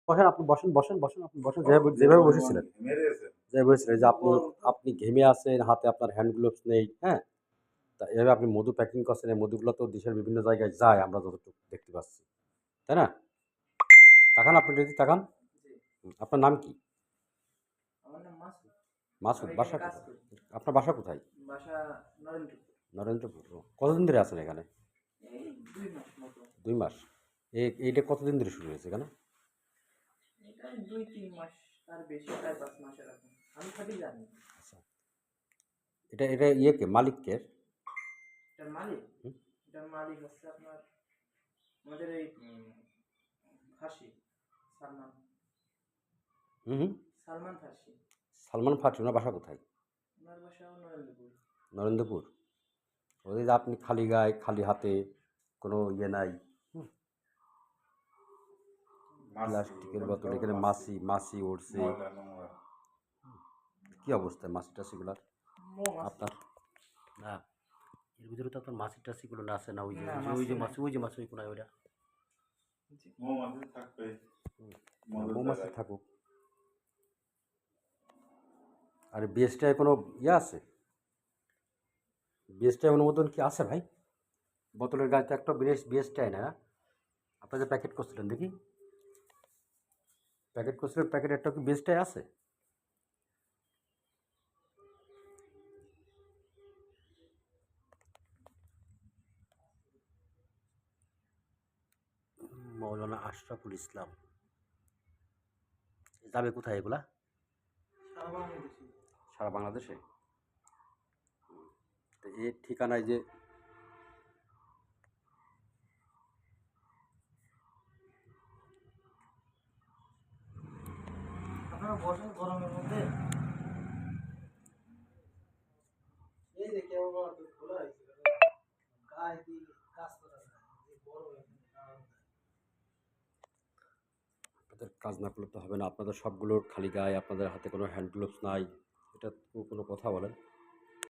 বসেন, আপনি বসেন, বসেন, বসেন, আপনি বসেন যেভাবে বসেছিলেন। যেভাবে বসেছিলেন যে আপনি ঘেমে আছেন, হাতে আপনার হ্যান্ড গ্লোভস নেই, হ্যাঁ? তা এভাবে আপনি মধু প্যাকিং করছেন, এই মধুগুলো তো দেশের বিভিন্ন জায়গায় যায় আমরা যতটুকু দেখতে পাচ্ছি। তাই না? তাকান আপনি যদি তাকান। আপনার নাম কি? আমার নাম মাসুদ। মাসুদ। আমি এখানে বাসা কাজ কোথায়? করি। আপনার বাসা কোথায়? বাসা নরেন্দ্রপুর। নরেন্দ্রপুর। ও, কতদিন ধরে আছেন এখানে? এই ২ মাস মতো। ২ মাস। এইটা কতদিন ধরে শুরু হয়েছে এখানে? এটা ২-৩ মাস, তার বেশি, ৪-৫ মাস এরকম। আমি সঠিক জানি না। আচ্ছা। এটা ইয়ে কে? মালিক কে? এটার মালিক? হুম? এটার মালিক হচ্ছে আপনার আমাদের এই ফার্সি সালমান। হুম, হুম। সালমান ফার্সি। সালমান ফার্সি। ওনার বাসা কোথায়? ওনার বাসাও নরেন্দ্রপুর। নরেন্দ্রপুর। ওই যে আপনি খালি গায়ে, খালি হাতে, কোনো ইয়ে নাই। হুম? প্লাস্টিকের বোতল, এখানে মাছি মাছি উড়ছে। কি অবস্থা মাছি টাছিগুলার মৌমাছি। আপনার? না, এর ভিতরে তো আপনার মাছি টাছিগুলো না আছে না? ওই যে না, ওই যে ওই মাছি যে নাই। মাছি, ওই যে মাছি, ওই কোনায় ওইটা। জি। মৌমাছি থাকবে হুম। না, মধুর মৌমাছি জায়গায়। থাকুক। আর বিএসটিআই কোনো ইয়ে আছে? বিএসটিআই অনুমোদন কি আছে ভাই? বোতলের গায়ে তো একটা বিএসটিআই না, না? আপনার যে প্যাকেট করছিলেন দেখি, প্যাকেট করছিলেন, প্যাকেটে একটা কি বিএসটিআই আছে? মৌলানা আশরাফুল ইসলাম। যাবে কোথায় এগুলা? সারা বাংলাদেশে। সারা বাংলাদেশে? তো এই ঠিকানায় যে আপনারা বসেন গরমের মধ্যে। এই যে কেউ আমার খোলা হয়েছে। গায়ে দিয়ে কাজ করা যায়। এই গরম এখানে কারণ নাই। আপনাদের কাজ না করলে তো হবে না। আপনাদের সবগুলোর খালি গায়ে, আপনাদের হাতে কোনো হ্যান্ড গ্লোভস নাই। এটা তো কোনো কথা বলেন?